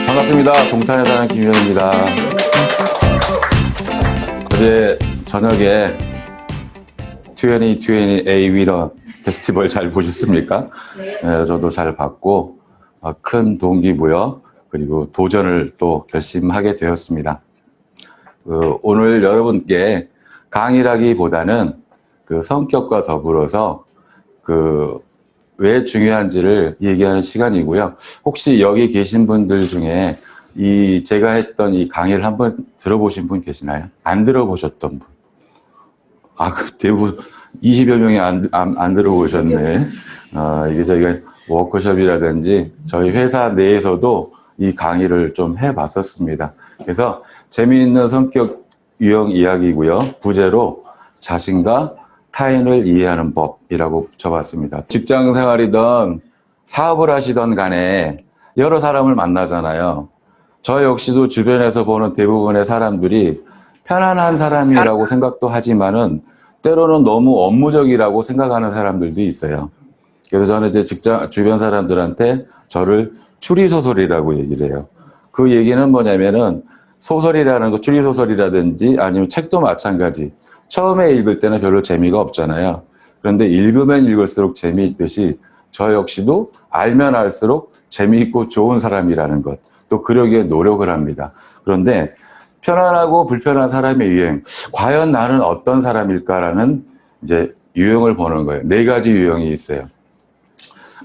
반갑습니다. 동탄에 사는 김효현입니다. 어제 저녁에 2020A 위너 페스티벌 잘 보셨습니까? 네, 저도 잘 봤고 큰 동기부여 그리고 도전을 또 결심하게 되었습니다. 오늘 여러분께 강의라기보다는 그 성격과 더불어서 왜 중요한지를 얘기하는 시간이고요. 혹시 여기 계신 분들 중에 제가 했던 이 강의를 한번 들어보신 분 계시나요? 안 들어보셨던 분? 대부분 20여 명이 안 들어보셨네. 이게 저희가 워크숍이라든지 저희 회사 내에서도 이 강의를 좀 해봤었습니다. 그래서 재미있는 성격 유형 이야기고요. 부제로 자신과 타인을 이해하는 법이라고 붙여봤습니다. 직장 생활이든 사업을 하시던 간에 여러 사람을 만나잖아요. 저 역시도 주변에서 보는 대부분의 사람들이 편안한 사람이라고 생각도 하지만은 때로는 너무 업무적이라고 생각하는 사람들도 있어요. 그래서 저는 이제 주변 사람들한테 저를 추리소설이라고 얘기를 해요. 그 얘기는 뭐냐면은 소설이라는 거, 추리소설이라든지 아니면 책도 마찬가지. 처음에 읽을 때는 별로 재미가 없잖아요. 그런데 읽으면 읽을수록 재미있듯이 저 역시도 알면 알수록 재미있고 좋은 사람이라는 것. 또 그러기에 노력을 합니다. 그런데 편안하고 불편한 사람의 유형. 과연 나는 어떤 사람일까라는 이제 유형을 보는 거예요. 4가지 유형이 있어요.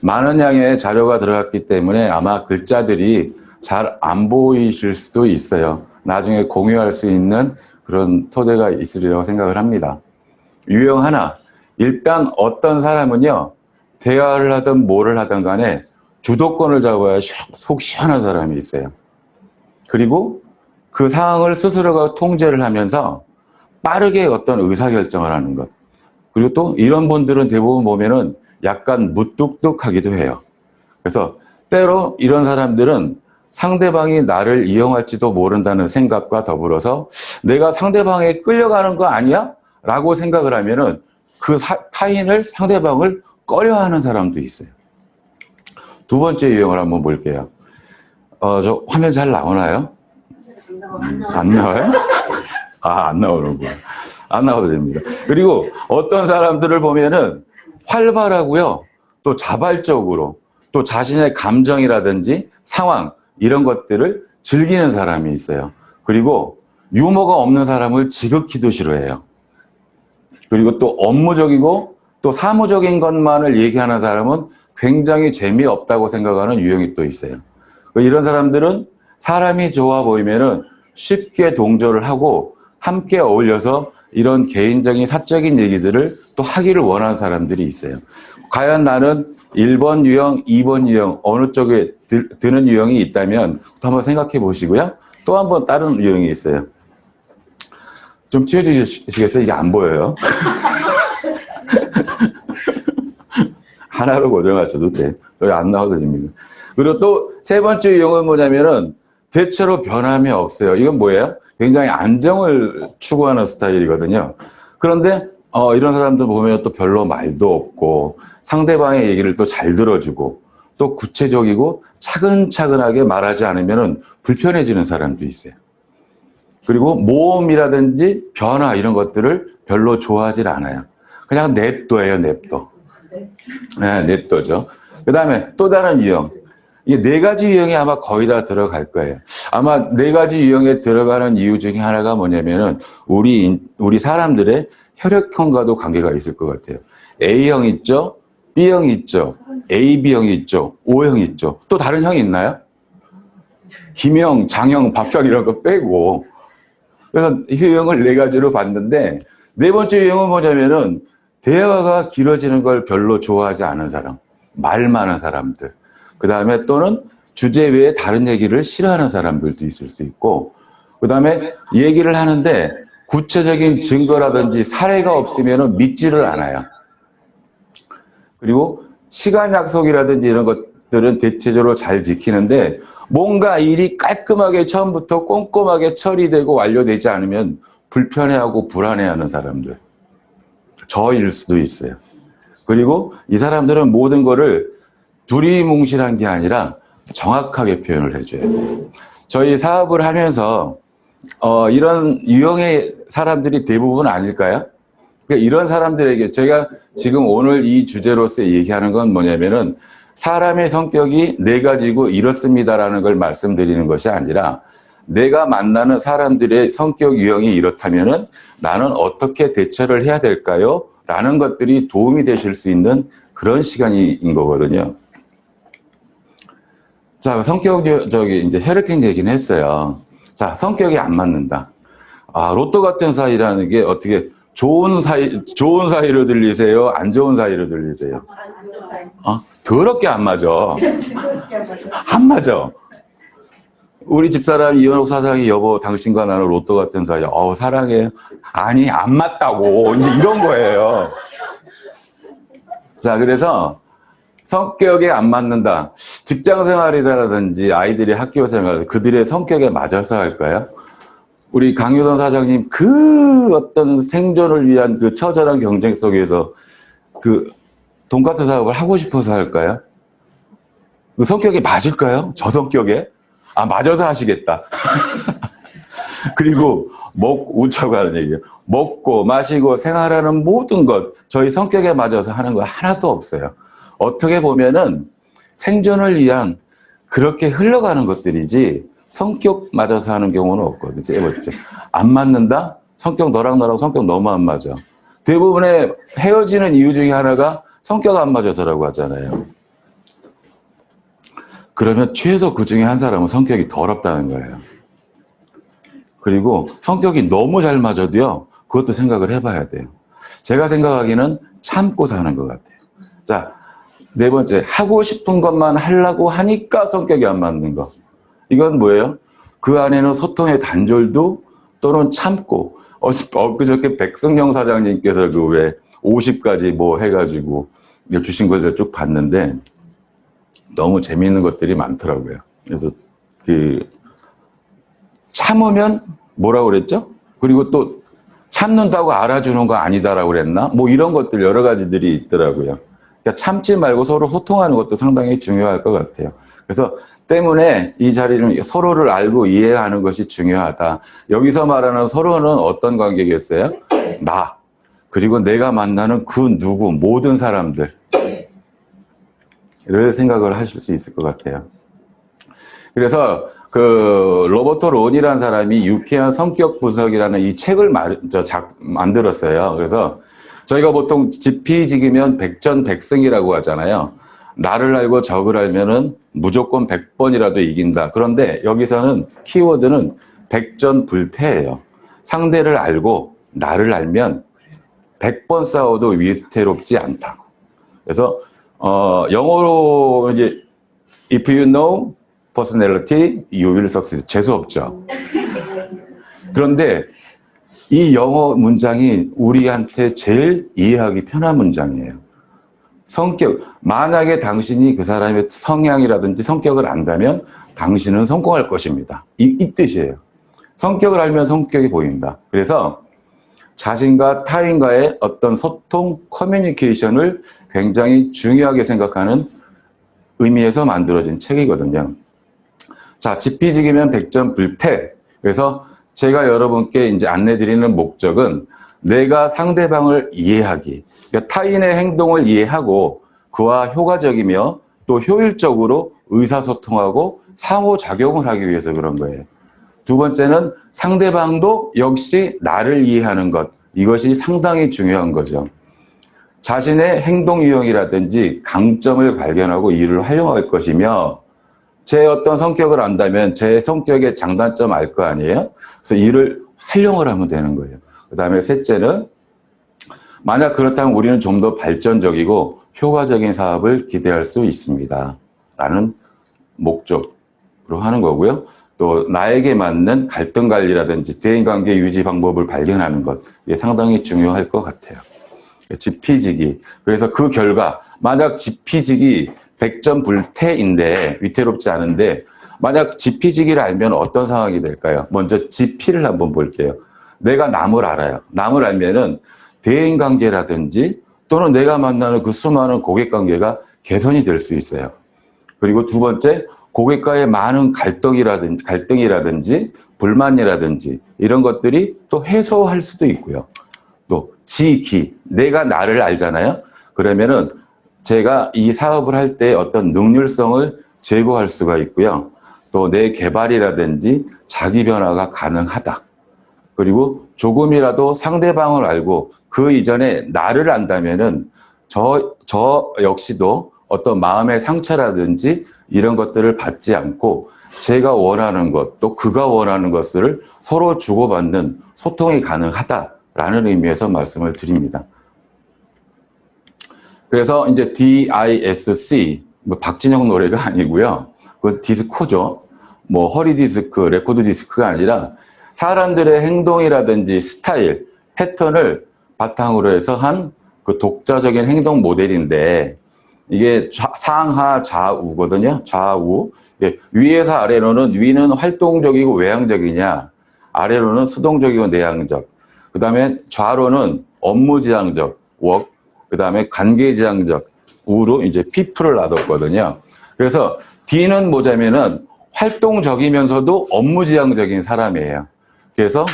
많은 양의 자료가 들어갔기 때문에 아마 글자들이 잘 안 보이실 수도 있어요. 나중에 공유할 수 있는 그런 토대가 있으리라고 생각을 합니다. 유형 하나, 일단 어떤 사람은요, 대화를 하든 뭐를 하든 간에 주도권을 잡아야 속 시원한 사람이 있어요. 그리고 그 상황을 스스로가 통제를 하면서 빠르게 어떤 의사결정을 하는 것. 그리고 또 이런 분들은 대부분 보면은 약간 무뚝뚝하기도 해요. 그래서 때로 이런 사람들은 상대방이 나를 이용할지도 모른다는 생각과 더불어서 내가 상대방에 끌려가는 거 아니야? 라고 생각을 하면은 그 상대방을 꺼려하는 사람도 있어요. 두 번째 유형을 한번 볼게요. 저 화면 잘 나오나요? 안 나와요? 안 나오는구나. 안 나와도 됩니다. 그리고 어떤 사람들을 보면은 활발하고요. 또 자발적으로 또 자신의 감정이라든지 상황 이런 것들을 즐기는 사람이 있어요. 그리고 유머가 없는 사람을 지극히도 싫어해요. 그리고 또 업무적이고 또 사무적인 것만을 얘기하는 사람은 굉장히 재미없다고 생각하는 유형이 또 있어요. 이런 사람들은 사람이 좋아 보이면은 쉽게 동조를 하고 함께 어울려서 이런 개인적인 사적인 얘기들을 또 하기를 원하는 사람들이 있어요. 과연 나는 1번 유형, 2번 유형 어느 쪽에 드는 유형이 있다면 또 한번 생각해 보시고요. 또 한번 다른 유형이 있어요. 좀 치워주시겠어요? 이게 안 보여요. 하나로 고정하셔도 돼. 여기 안 나와도 됩니다. 그리고 또 세 번째 유형은 뭐냐면은 대체로 변함이 없어요. 이건 뭐예요? 굉장히 안정을 추구하는 스타일이거든요. 그런데 이런 사람들 보면 또 별로 말도 없고 상대방의 얘기를 또 잘 들어주고 또 구체적이고 차근차근하게 말하지 않으면 불편해지는 사람도 있어요. 그리고 모험이라든지 변화 이런 것들을 별로 좋아하지 않아요. 그냥 냅둬예요, 냅둬. 네, 냅둬죠. 그 다음에 또 다른 유형. 이게 4가지 유형이 아마 거의 다 들어갈 거예요. 아마 4가지 유형에 들어가는 이유 중에 하나가 뭐냐면은 우리 사람들의 혈액형과도 관계가 있을 것 같아요. A형 있죠? B형 있죠? AB형 있죠? O형 있죠? 또 다른 형이 있나요? 김형, 장형, 박형 이런 거 빼고. 그래서 유형을 4가지로 봤는데 4번째 유형은 뭐냐면은 대화가 길어지는 걸 별로 좋아하지 않은 사람. 말 많은 사람들. 그 다음에 또는 주제 외에 다른 얘기를 싫어하는 사람들도 있을 수 있고, 그 다음에 얘기를 하는데 구체적인 증거라든지 사례가 없으면 믿지를 않아요. 그리고 시간 약속이라든지 이런 것들은 대체적으로 잘 지키는데 뭔가 일이 깔끔하게 처음부터 꼼꼼하게 처리되고 완료되지 않으면 불편해하고 불안해하는 사람들. 저일 수도 있어요. 그리고 이 사람들은 모든 거를 두리뭉실한 게 아니라 정확하게 표현을 해줘요. 저희 사업을 하면서 이런 유형의 사람들이 대부분 아닐까요? 그러니까 이런 사람들에게 제가 지금 오늘 이 주제로서 얘기하는 건 뭐냐면은 사람의 성격이 네 가지고 이렇습니다라는 걸 말씀드리는 것이 아니라 내가 만나는 사람들의 성격 유형이 이렇다면은 나는 어떻게 대처를 해야 될까요? 라는 것들이 도움이 되실 수 있는 그런 시간인 거거든요. 자, 성격, 이제 혈액형 얘기는 했어요. 자, 성격이 안 맞는다. 아, 로또 같은 사이라는 게 어떻게 좋은 사이로 들리세요? 안 좋은 사이로 들리세요? 더럽게 안 맞아. 안 맞아. 우리 집사람 이현옥 사장이 여보 당신과 나는 로또 같은 사이. 사랑해. 아니 안 맞다고. 이제 이런 거예요. 자, 그래서 성격에 안 맞는다. 직장 생활이라든지 아이들이 학교 생활, 그들의 성격에 맞아서 할까요? 우리 강효선 사장님 그 어떤 생존을 위한 그 처절한 경쟁 속에서 그 돈가스 사업을 하고 싶어서 할까요? 그 성격에 맞을까요? 저 성격에? 맞아서 하시겠다. 그리고 우차고 하는 얘기예요. 먹고 마시고 생활하는 모든 것 저희 성격에 맞아서 하는 거 하나도 없어요. 어떻게 보면은 생존을 위한 그렇게 흘러가는 것들이지 성격 맞아서 하는 경우는 없거든요. 안 맞는다? 성격 너랑 성격 너무 안 맞아. 대부분의 헤어지는 이유 중에 하나가 성격 안 맞아서라고 하잖아요. 그러면 최소 그 중에 한 사람은 성격이 더럽다는 거예요. 그리고 성격이 너무 잘 맞아도요, 그것도 생각을 해봐야 돼요. 제가 생각하기에는 참고 사는 것 같아요. 자, 네 번째, 하고 싶은 것만 하려고 하니까 성격이 안 맞는 거. 이건 뭐예요? 그 안에는 소통의 단절도 또는 참고, 그저께 백승영 사장님께서 그 왜 50가지 뭐 해가지고 주신 걸 쭉 봤는데 너무 재미있는 것들이 많더라고요. 그래서 참으면 뭐라고 그랬죠? 그리고 또 참는다고 알아주는 거 아니다라고 그랬나? 뭐 이런 것들 여러 가지들이 있더라고요. 그러니까 참지 말고 서로 소통하는 것도 상당히 중요할 것 같아요. 그래서 때문에 이 자리는 서로를 알고 이해하는 것이 중요하다. 여기서 말하는 서로는 어떤 관계겠어요? 나, 그리고 내가 만나는 그 누구, 모든 사람들. 이런 생각을 하실 수 있을 것 같아요. 그래서 그 로버트 론이라는 사람이 유쾌한 성격 분석이라는 이 책을 만들었어요. 그래서 저희가 보통 지피지기면 백전백승이라고 하잖아요. 나를 알고 적을 알면은 무조건 100번이라도 이긴다. 그런데 여기서는 키워드는 백전불패예요. 상대를 알고 나를 알면 100번 싸워도 위태롭지 않다. 그래서 영어로 이제 if you know personality, you will succeed. 재수없죠. 그런데 이 영어 문장이 우리한테 제일 이해하기 편한 문장이에요. 성격, 만약에 당신이 그 사람의 성향이라든지 성격을 안다면 당신은 성공할 것입니다. 이 뜻이에요. 성격을 알면 성격이 보인다. 그래서 자신과 타인과의 어떤 소통, 커뮤니케이션을 굉장히 중요하게 생각하는 의미에서 만들어진 책이거든요. 자, 지피지기면 백전불패. 그래서 제가 여러분께 이제 안내드리는 목적은 내가 상대방을 이해하기, 그러니까 타인의 행동을 이해하고 그와 효과적이며 또 효율적으로 의사소통하고 상호작용을 하기 위해서 그런 거예요. 두 번째는 상대방도 역시 나를 이해하는 것. 이것이 상당히 중요한 거죠. 자신의 행동 유형이라든지 강점을 발견하고 이를 활용할 것이며 제 어떤 성격을 안다면 제 성격의 장단점 알 거 아니에요? 그래서 이를 활용을 하면 되는 거예요. 그 다음에 셋째는 만약 그렇다면 우리는 좀 더 발전적이고 효과적인 사업을 기대할 수 있습니다. 라는 목적으로 하는 거고요. 또 나에게 맞는 갈등 관리라든지 대인관계 유지 방법을 발견하는 것, 이게 상당히 중요할 것 같아요. 지피지기. 그래서 그 결과 만약 지피지기 백전불패인데 위태롭지 않은데 만약 지피지기를 알면 어떤 상황이 될까요? 먼저 지피를 한번 볼게요. 내가 남을 알아요. 남을 알면은 대인관계라든지 또는 내가 만나는 그 수많은 고객 관계가 개선이 될 수 있어요. 그리고 두 번째, 고객과의 많은 갈등이라든지 불만이라든지 이런 것들이 또 해소할 수도 있고요. 또 지기, 내가 나를 알잖아요. 그러면은 제가 이 사업을 할 때 어떤 능률성을 제고할 수가 있고요. 또 내 개발이라든지 자기 변화가 가능하다. 그리고 조금이라도 상대방을 알고 그 이전에 나를 안다면은 저 역시도 어떤 마음의 상처라든지 이런 것들을 받지 않고 제가 원하는 것, 또 그가 원하는 것을 서로 주고받는 소통이 가능하다라는 의미에서 말씀을 드립니다. 그래서 이제 DISC, 뭐 박진영 노래가 아니고요. 그 디스코죠. 뭐 허리 디스크, 레코드 디스크가 아니라 사람들의 행동이라든지 스타일, 패턴을 바탕으로 해서 한 그 독자적인 행동 모델인데 이게 상하 좌우거든요. 좌우. 위에서 아래로는 위는 활동적이고 외향적이냐, 아래로는 수동적이고 내향적. 그 다음에 좌로는 업무지향적, work. 그 다음에 관계지향적, 우로 이제 people을 놔뒀거든요. 그래서 D는 뭐냐면은 활동적이면서도 업무지향적인 사람이에요. 그래서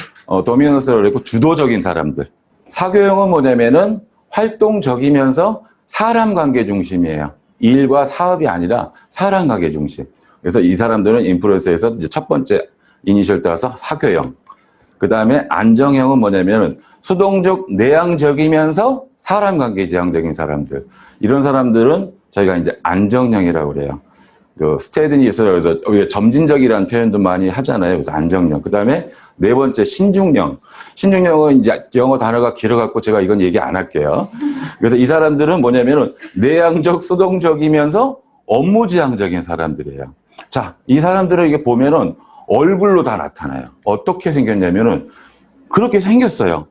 도미넌스라고 그랬고 주도적인 사람들. 사교형은 뭐냐면은 활동적이면서 사람 관계 중심이에요. 일과 사업이 아니라 사람 관계 중심. 그래서 이 사람들은 인플루언서에서 이제 첫 번째 이니셜 따서 사교형. 그 다음에 안정형은 뭐냐면은 수동적, 내향적이면서 사람 관계 지향적인 사람들. 이런 사람들은 저희가 이제 안정형이라고 그래요. 그 스테디니스라고 해서 점진적이라는 표현도 많이 하잖아요. 그래서 안정형. 그 다음에 네 번째 신중형. 신중형은 이제 영어 단어가 길어갖고 제가 이건 얘기 안 할게요. 그래서 이 사람들은 뭐냐면은 내향적, 수동적이면서 업무지향적인 사람들이에요. 자, 이 사람들을 이게 보면은 얼굴로 다 나타나요. 어떻게 생겼냐면은 그렇게 생겼어요.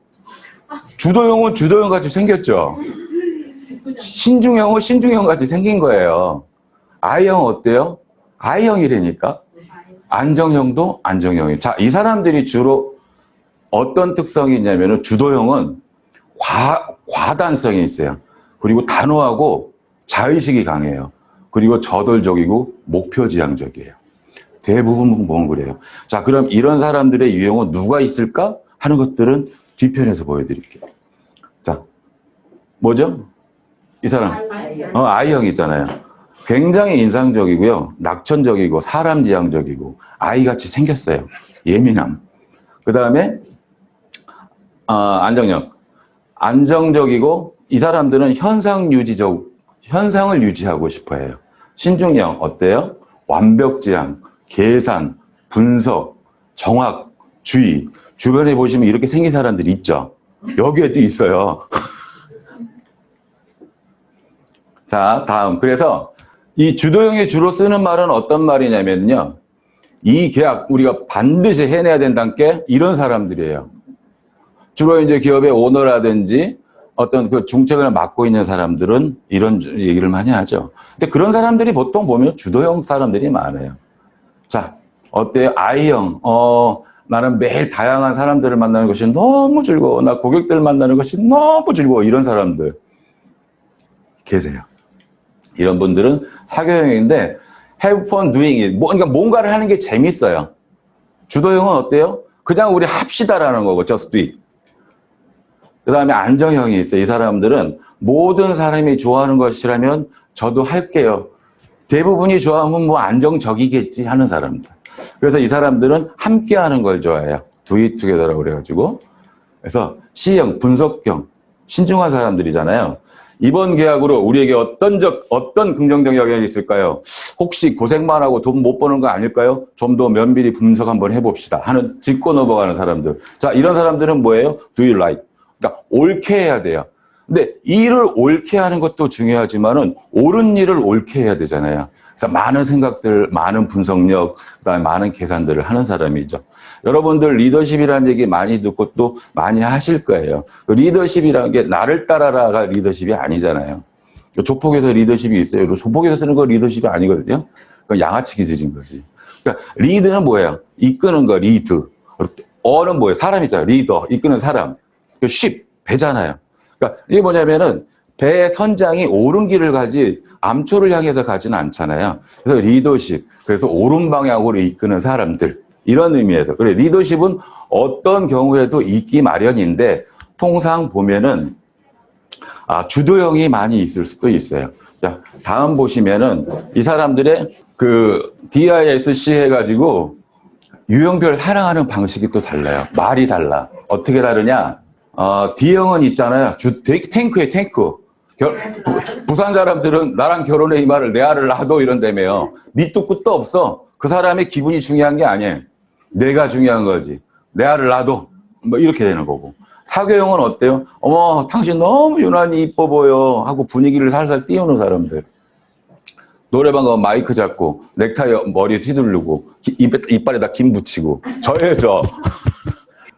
주도형은 주도형 같이 생겼죠. 신중형은 신중형 같이 생긴 거예요. I형 어때요? I형이라니까. 안정형도 안정형이에요. 자, 이 사람들이 주로 어떤 특성이 있냐면은 주도형은 과단성이 있어요. 그리고 단호하고 자의식이 강해요. 그리고 저돌적이고 목표지향적이에요. 대부분 보면 그래요. 자, 그럼 이런 사람들의 유형은 누가 있을까 하는 것들은 뒤편에서 보여드릴게요. 자, 뭐죠? 이 사람. I형이잖아요. 굉장히 인상적이고요. 낙천적이고 사람지향적이고 아이같이 생겼어요. 예민함. 그 다음에 안정형. 안정적이고 이 사람들은 현상을 유지하고 싶어해요. 신중형 어때요? 완벽지향, 계산, 분석, 정확, 주의. 주변에 보시면 이렇게 생긴 사람들이 있죠. 여기에 또 있어요. 자, 다음. 그래서 이 주도형이 주로 쓰는 말은 어떤 말이냐면요. 이 계약 우리가 반드시 해내야 된다는 게 이런 사람들이에요. 주로 이제 기업의 오너라든지 어떤 그 중책을 맡고 있는 사람들은 이런 얘기를 많이 하죠. 근데 그런 사람들이 보통 보면 주도형 사람들이 많아요. 자, 어때요? I형. 나는 매일 다양한 사람들을 만나는 것이 너무 즐거워. 나 고객들 만나는 것이 너무 즐거워. 이런 사람들 계세요. 이런 분들은 사교형인데 have fun doing it. 그러니까 뭔가를 하는 게 재밌어요. 주도형은 어때요? 그냥 우리 합시다라는 거고 just do it. 그 다음에 안정형이 있어요. 이 사람들은 모든 사람이 좋아하는 것이라면 저도 할게요. 대부분이 좋아하면 뭐 안정적이겠지 하는 사람들. 그래서 이 사람들은 함께 하는 걸 좋아해요. do it together라고 그래가지고. 그래서 C형, 분석형, 신중한 사람들이잖아요. 이번 계약으로 우리에게 어떤 긍정적 영향이 있을까요? 혹시 고생만 하고 돈 못 버는 거 아닐까요? 좀 더 면밀히 분석 한번 해봅시다 하는 짚고 넘어가는 사람들. 자, 이런 사람들은 뭐예요? Do you like? 그러니까 옳게 해야 돼요. 근데 일을 옳게 하는 것도 중요하지만은 옳은 일을 옳게 해야 되잖아요. 그래서 많은 생각들, 많은 분석력, 그다음에 많은 계산들을 하는 사람이죠. 여러분들 리더십이라는 얘기 많이 듣고 또 많이 하실 거예요. 그 리더십이라는 게 나를 따라라가 리더십이 아니잖아요. 조폭에서 리더십이 있어요. 조폭에서 쓰는 거 리더십이 아니거든요. 그건 양아치 기질인 거지. 그러니까 리드는 뭐예요? 이끄는 거 리드. 어는 뭐예요? 사람이잖아요. 리더, 이끄는 사람. 쉽, 배잖아요. 그러니까 이게 뭐냐면은 배의 선장이 옳은 길을 가지 암초를 향해서 가지는 않잖아요. 그래서 리더십, 그래서 옳은 방향으로 이끄는 사람들, 이런 의미에서. 그래, 리더십은 어떤 경우에도 있기 마련인데 통상 보면은 주도형이 많이 있을 수도 있어요. 자, 다음 보시면은 이 사람들의 그 DISC 해가지고 유형별 사랑하는 방식이 또 달라요. 말이 달라. 어떻게 다르냐? D형은 있잖아요. 탱크에 탱크. 부산 사람들은 나랑 결혼해 이 말을 내 알을 놔도 이런다며요. 밑도 끝도 없어. 그 사람의 기분이 중요한 게 아니에요. 내가 중요한 거지. 내 알을 놔도 뭐 이렇게 되는 거고. 사교형은 어때요? 어머, 당신 너무 유난히 이뻐 보여 하고 분위기를 살살 띄우는 사람들. 노래방 가면 마이크 잡고 넥타이 머리에 휘두르고 이빨에다 김 붙이고 저예요, 저.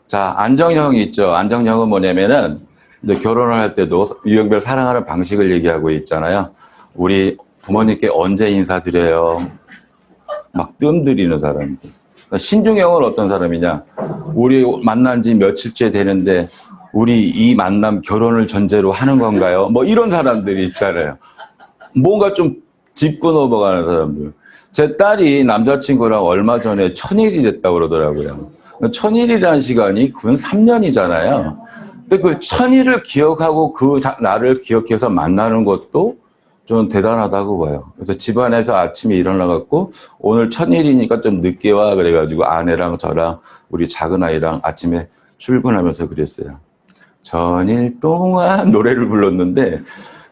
자, 안정형이 있죠. 안정형은 뭐냐면은 이제 결혼을 할 때도 유형별 사랑하는 방식을 얘기하고 있잖아요. 우리 부모님께 언제 인사드려요? 막 뜸들이는 사람들. 신중형은 어떤 사람이냐? 우리 만난 지 며칠째 되는데 우리 이 만남 결혼을 전제로 하는 건가요? 뭐 이런 사람들이 있잖아요. 뭔가 좀 짚고 넘어가는 사람들. 제 딸이 남자친구랑 얼마 전에 1000일이 됐다고 그러더라고요. 1000일이라는 시간이 그건 3년이잖아요. 근데 그 1000일을 기억하고 그 날을 기억해서 만나는 것도 좀 대단하다고 봐요. 그래서 집안에서 아침에 일어나갖고 오늘 1000일이니까 좀 늦게 와 그래가지고 아내랑 저랑 우리 작은 아이랑 아침에 출근하면서 그랬어요. 1000일 동안 노래를 불렀는데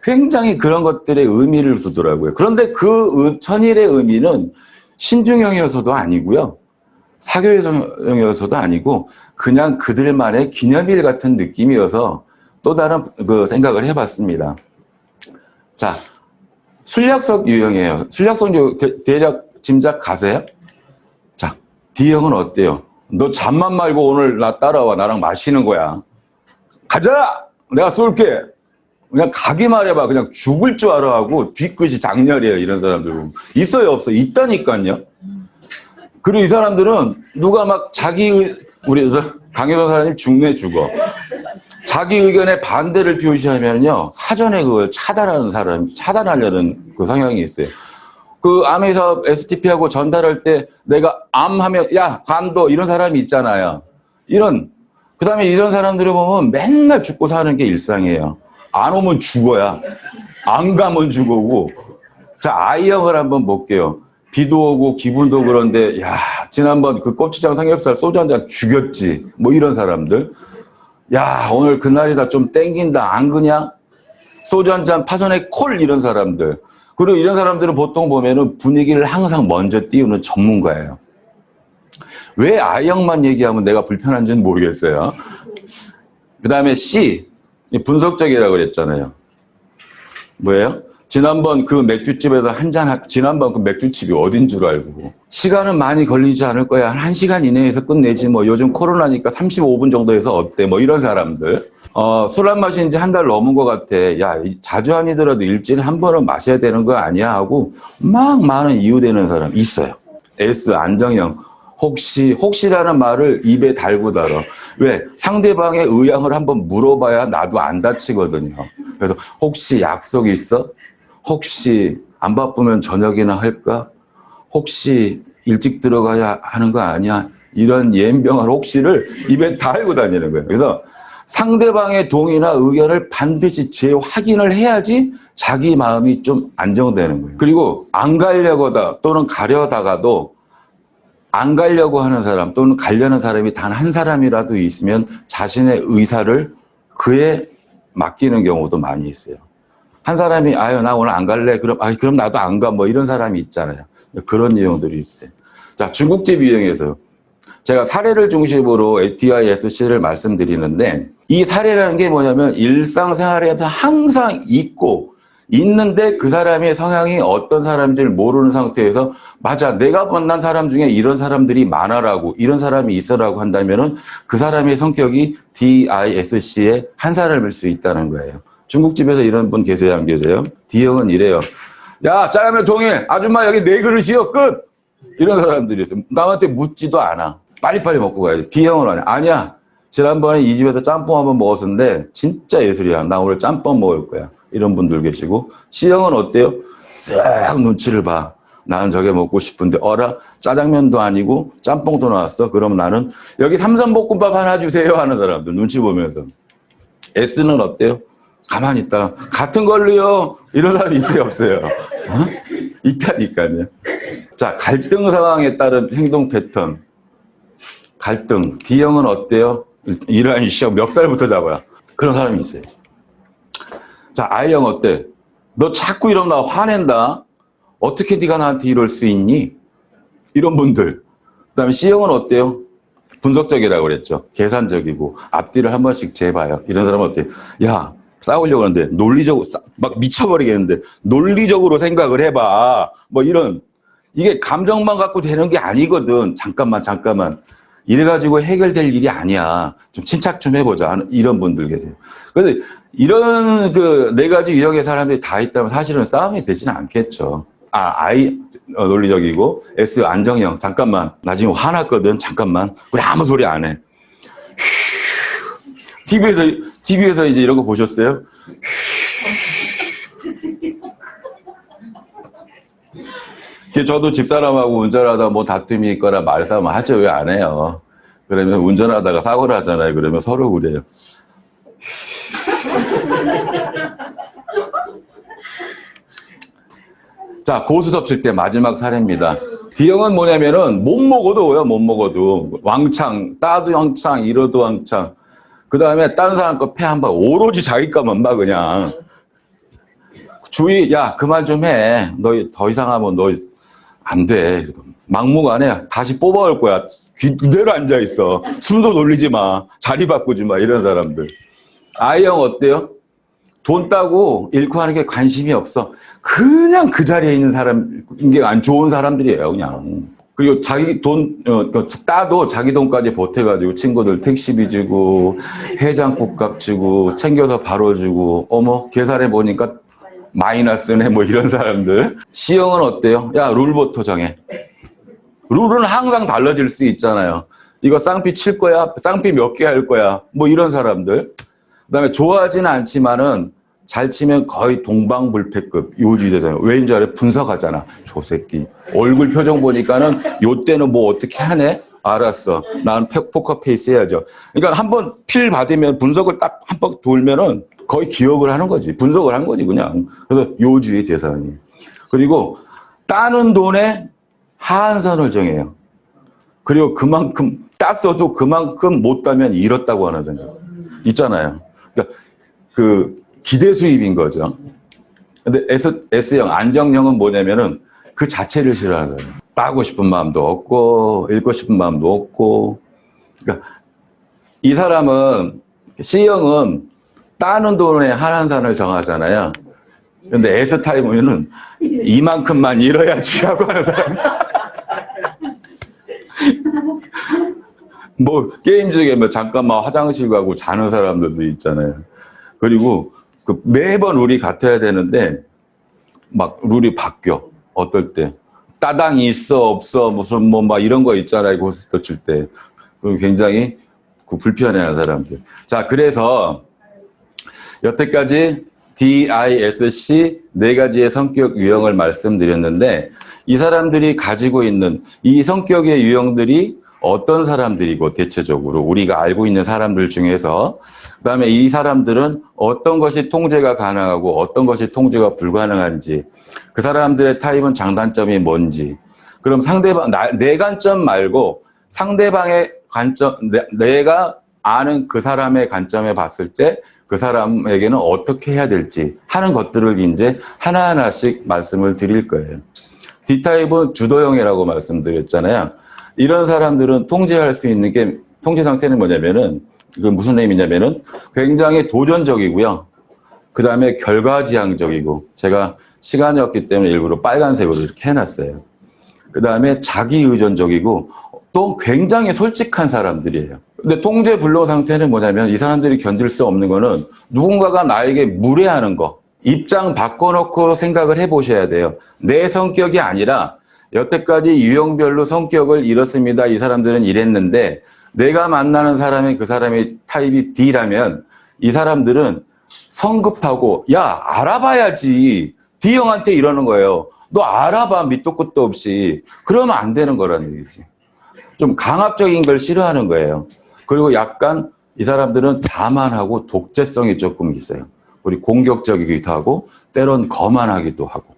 굉장히 그런 것들의 의미를 두더라고요. 그런데 그 1000일의 의미는 신중형이어서도 아니고요. 사교형이어서도 아니고 그냥 그들만의 기념일 같은 느낌이어서 또 다른 그 생각을 해봤습니다. 자, 순략적 유형이에요. 순략적 유형 대략 짐작 가세요? 자, D형은 어때요? 너 잠만 말고 오늘 나 따라와. 나랑 마시는 거야. 가자! 내가 쏠게. 그냥 가기만 해봐. 그냥 죽을 줄 알아 하고 뒤끝이 장렬이에요. 이런 사람들. 있어요? 없어요? 있다니까요. 그리고 이 사람들은 누가 막 우리 강효선 사장님 죽네 죽어. 자기 의견에 반대를 표시하면요. 사전에 그걸 차단하려는 그 성향이 있어요. 그 암에서 STP하고 전달할 때 내가 암하면 야, 관둬 이런 사람이 있잖아요. 그 다음에 이런 사람들을 보면 맨날 죽고 사는 게 일상이에요. 안 오면 죽어야. 안 가면 죽어고. 자, I형을 한번 볼게요. 비도 오고 기분도 그런데 야, 지난번 그 고추장 삼겹살 소주 한 잔 죽였지. 뭐 이런 사람들. 야, 오늘 그날이다 좀 땡긴다. 안 그냥? 소주 한 잔 파전에 콜 이런 사람들. 그리고 이런 사람들은 보통 보면은 분위기를 항상 먼저 띄우는 전문가예요. 왜 I형만 얘기하면 내가 불편한지는 모르겠어요. 그 다음에 C. 분석적이라고 그랬잖아요. 뭐예요? 지난번 그 맥주집에서 지난번 그 맥주집이 어딘 줄 알고. 시간은 많이 걸리지 않을 거야. 한 1시간 이내에서 끝내지 뭐. 요즘 코로나니까 35분 정도에서 어때? 뭐 이런 사람들. 술 안 마신 지 한 달 넘은 것 같아. 야, 자주 아니더라도 일주일에 한 번은 마셔야 되는 거 아니야? 하고 막 많은 이유 되는 사람 있어요. S, 안정형. 혹시라는 말을 입에 달고 달아. 왜? 상대방의 의향을 한번 물어봐야 나도 안 다치거든요. 그래서 혹시 약속 있어? 혹시 안 바쁘면 저녁이나 할까? 혹시 일찍 들어가야 하는 거 아니야? 이런 예민병한 혹시를 입에 달고 다니는 거예요. 그래서 상대방의 동의나 의견을 반드시 재확인을 해야지 자기 마음이 좀 안정되는 거예요. 그리고 안 가려고다 또는 가려다가도 안 가려고 하는 사람 또는 가려는 사람이 단 한 사람이라도 있으면 자신의 의사를 그에 맡기는 경우도 많이 있어요. 한 사람이 아유 나 오늘 안 갈래 그럼 나도 안 가 뭐 이런 사람이 있잖아요. 그런 내용들이 있어요. 자, 중국집 유형에서 제가 사례를 중심으로 DISC를 말씀드리는데 이 사례라는 게 뭐냐면 일상생활에서 항상 있는데 그 사람의 성향이 어떤 사람인지를 모르는 상태에서 맞아 내가 만난 사람 중에 이런 사람들이 많아라고 이런 사람이 있어라고 한다면은 그 사람의 성격이 DISC의 한 사람일 수 있다는 거예요. 중국집에서 이런 분 계세요 안 계세요? D형은 이래요. 야 짜장면 동해 아줌마 여기 4그릇이요 끝. 이런 사람들이 있어요. 남한테 묻지도 않아. 빨리빨리 먹고 가야지. D형은 아니야. 지난번에 이 집에서 짬뽕 한번 먹었는데 진짜 예술이야. 나 오늘 짬뽕 먹을 거야. 이런 분들 계시고, C형은 어때요? 쓱 눈치를 봐. 나는 저게 먹고 싶은데 어라 짜장면도 아니고 짬뽕도 나왔어. 그럼 나는 여기 삼선볶음밥 하나 주세요 하는 사람들 눈치 보면서. S는 어때요? 가만히 있다가 같은 걸로요 이런 사람이 있어요 없어요? 어? 있다니까요. 자, 갈등 상황에 따른 행동 패턴. 갈등. D형은 어때요? 이러한 시작 멱살부터 잡아요. 그런 사람이 있어요. 자, I형 어때? 너 자꾸 이러면 나 화낸다. 어떻게 네가 나한테 이럴 수 있니? 이런 분들. 그다음에 C형은 어때요? 분석적이라고 그랬죠. 계산적이고 앞뒤를 한 번씩 재봐요. 이런 사람은 어때요? 야, 싸우려고 하는데 논리적으로 막 미쳐버리겠는데 논리적으로 생각을 해봐. 뭐 이런 이게 감정만 갖고 되는 게 아니거든. 잠깐만. 이래가지고 해결될 일이 아니야. 좀 침착 좀 해보자. 이런 분들 계세요. 그런데 이런 그 네 가지 유형의 사람들이 다 있다면 사실은 싸움이 되지는 않겠죠. I 논리적이고 S 안정형. 잠깐만. 나 지금 화났거든. 잠깐만. 우리 아무 소리 안 해. TV에서 이제 이런 거 보셨어요? 저도 집사람하고 운전하다 뭐 다툼이 있거나 말싸움 하죠. 왜 안 해요? 그러면 운전하다가 사고를 하잖아요. 그러면 서로 그래요. 자, 고수 덮칠 때 마지막 사례입니다. D형은 뭐냐면은 못 먹어도 왕창 따도 왕창 이러도 왕창 그 다음에 다른 사람 거 패 한 번 오로지 자기 거만 막 그냥 주의 야 그만 좀 해. 너 더 이상 하면 너 안 돼. 막무가내 다시 뽑아올 거야. 그대로 앉아있어. 순서 돌리지 마. 자리 바꾸지 마. 이런 사람들. I형 어때요? 돈 따고 잃고 하는 게 관심이 없어. 그냥 그 자리에 있는 사람, 이게 안 좋은 사람들이에요, 그냥. 그리고 자기 돈, 따도 자기 돈까지 보태가지고 친구들 택시비 주고, 해장국값 주고, 챙겨서 바로 주고, 어머, 계산해 보니까 마이너스네, 뭐 이런 사람들. C형은 어때요? 야, 룰부터 정해. 룰은 항상 달라질 수 있잖아요. 이거 쌍피 칠 거야? 쌍피 몇 개 할 거야? 뭐 이런 사람들. 그 다음에 좋아하지는 않지만은 잘 치면 거의 동방불패급 요주되잖아요. 왜인지 알아요? 분석하잖아. 저 새끼. 얼굴 표정 보니까는 요때는 뭐 어떻게 하네? 알았어. 나는 포커페이스 해야죠. 그러니까 한번 필 받으면 분석을 딱 한 번 돌면은 거의 기억을 하는 거지. 분석을 한 거지, 그냥. 그래서 요주의 대상이. 그리고 따는 돈에 하한선을 정해요. 그리고 그만큼 땄어도 그만큼 못 따면 잃었다고 하는 생각. 있잖아요. 그러니까 그 기대 수입인 거죠. 근데 S형, 안정형은 뭐냐면은 그 자체를 싫어하는 거예요. 따고 싶은 마음도 없고, 읽고 싶은 마음도 없고. 그러니까 이 사람은, C형은 따는 돈에 한한산을 정하잖아요. 근데 S타입은 이만큼만 잃어야지 하고 하는 사람. 뭐, 게임 중에 뭐 잠깐만 화장실 가고 자는 사람들도 있잖아요. 그리고 그 매번 룰이 같아야 되는데, 막 룰이 바뀌어. 어떨 때. 따당이 있어, 없어, 무슨 뭐 막 이런 거 있잖아요. 고스톱 칠 때. 그리고 굉장히 그 불편해하는 사람들. 자, 그래서 여태까지 D, I, S, C 네 가지의 성격 유형을 말씀드렸는데, 이 사람들이 가지고 있는 이 성격의 유형들이 어떤 사람들이고 대체적으로 우리가 알고 있는 사람들 중에서 그다음에 이 사람들은 어떤 것이 통제가 가능하고 어떤 것이 통제가 불가능한지 그 사람들의 타입은 장단점이 뭔지 그럼 상대방 내 관점 말고 상대방의 관점 내가 아는 그 사람의 관점에 봤을 때 그 사람에게는 어떻게 해야 될지 하는 것들을 이제 하나하나씩 말씀을 드릴 거예요. D타입은 주도형이라고 말씀드렸잖아요. 이런 사람들은 통제할 수 있는 게 통제 상태는 뭐냐면은 그 무슨 의미냐면은 굉장히 도전적이고요. 그 다음에 결과지향적이고 제가 시간이 없기 때문에 일부러 빨간색으로 이렇게 해놨어요. 그 다음에 자기의존적이고 또 굉장히 솔직한 사람들이에요. 근데 통제 불능 상태는 뭐냐면 이 사람들이 견딜 수 없는 거는 누군가가 나에게 무례하는 거 입장 바꿔놓고 생각을 해보셔야 돼요. 내 성격이 아니라 여태까지 유형별로 성격을 잃었습니다. 이 사람들은 이랬는데 내가 만나는 사람이 그 사람의 타입이 D라면 이 사람들은 성급하고, 야, 알아봐야지. D형한테 이러는 거예요. 너 알아봐, 밑도 끝도 없이. 그러면 안 되는 거라는 얘기지. 좀 강압적인 걸 싫어하는 거예요. 그리고 약간 이 사람들은 자만하고 독재성이 조금 있어요. 그리고 공격적이기도 하고, 때론 거만하기도 하고.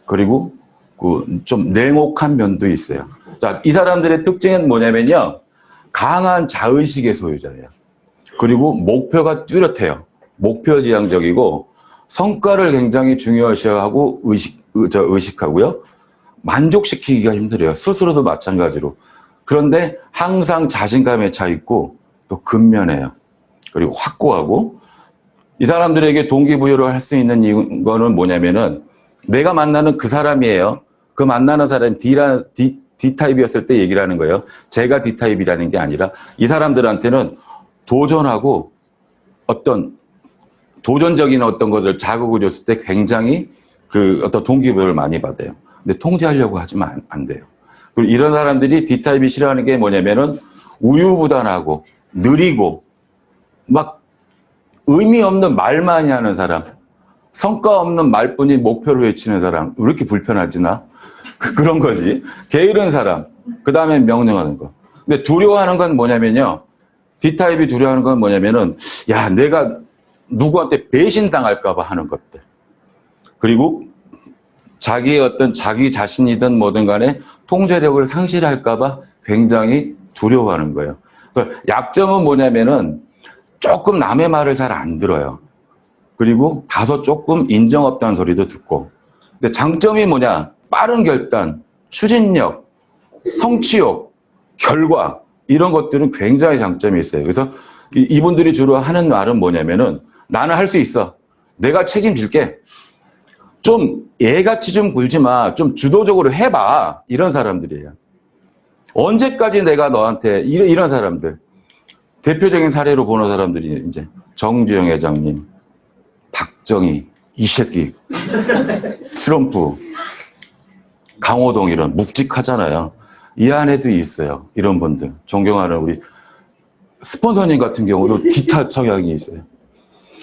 그리고 그 좀 냉혹한 면도 있어요. 자, 이 사람들의 특징은 뭐냐면요. 강한 자의식의 소유자예요. 그리고 목표가 뚜렷해요. 목표지향적이고 성과를 굉장히 중요시하고 의식하고요. 만족시키기가 힘들어요. 스스로도 마찬가지로. 그런데 항상 자신감에 차 있고 또 근면해요. 그리고 확고하고 이 사람들에게 동기부여를 할 수 있는 이유는 뭐냐면은 내가 만나는 그 사람이에요. 그 만나는 사람이 D타입이었을 때 얘기를 하는 거예요. 제가 D타입이라는 게 아니라 이 사람들한테는 도전하고 어떤 도전적인 어떤 것을 자극을 줬을 때 굉장히 그 어떤 동기부여를 많이 받아요. 근데 통제하려고 하지만 안 돼요. 그리고 이런 사람들이 D타입이 싫어하는 게 뭐냐면은 우유부단하고 느리고 막 의미 없는 말 많이 하는 사람, 성과 없는 말뿐이 목표를 외치는 사람, 왜 이렇게 불편하지나? 그런 거지. 게으른 사람, 그 다음에 명령하는 거. 근데 두려워하는 건 뭐냐면요. D타입이 두려워하는 건 뭐냐면은, 야, 내가 누구한테 배신당할까봐 하는 것들. 그리고 자기의 어떤 자기 자신이든 뭐든 간에 통제력을 상실할까봐 굉장히 두려워하는 거예요. 그래서 약점은 뭐냐면은 조금 남의 말을 잘 안 들어요. 그리고 다소 조금 인정 없다는 소리도 듣고. 근데 장점이 뭐냐? 빠른 결단, 추진력, 성취욕, 결과 이런 것들은 굉장히 장점이 있어요. 그래서 이분들이 주로 하는 말은 뭐냐면은 나는 할 수 있어. 내가 책임질게. 좀 애같이 좀 굴지 마. 좀 주도적으로 해봐. 이런 사람들이에요. 언제까지 내가 너한테 이런 사람들. 대표적인 사례로 보는 사람들이 이제 정주영 회장님, 박정희, 이 새끼, 트럼프, 강호동 이런 묵직하잖아요. 이 안에도 있어요. 이런 분들. 존경하는 우리 스폰서님 같은 경우도 D타 성향이 있어요.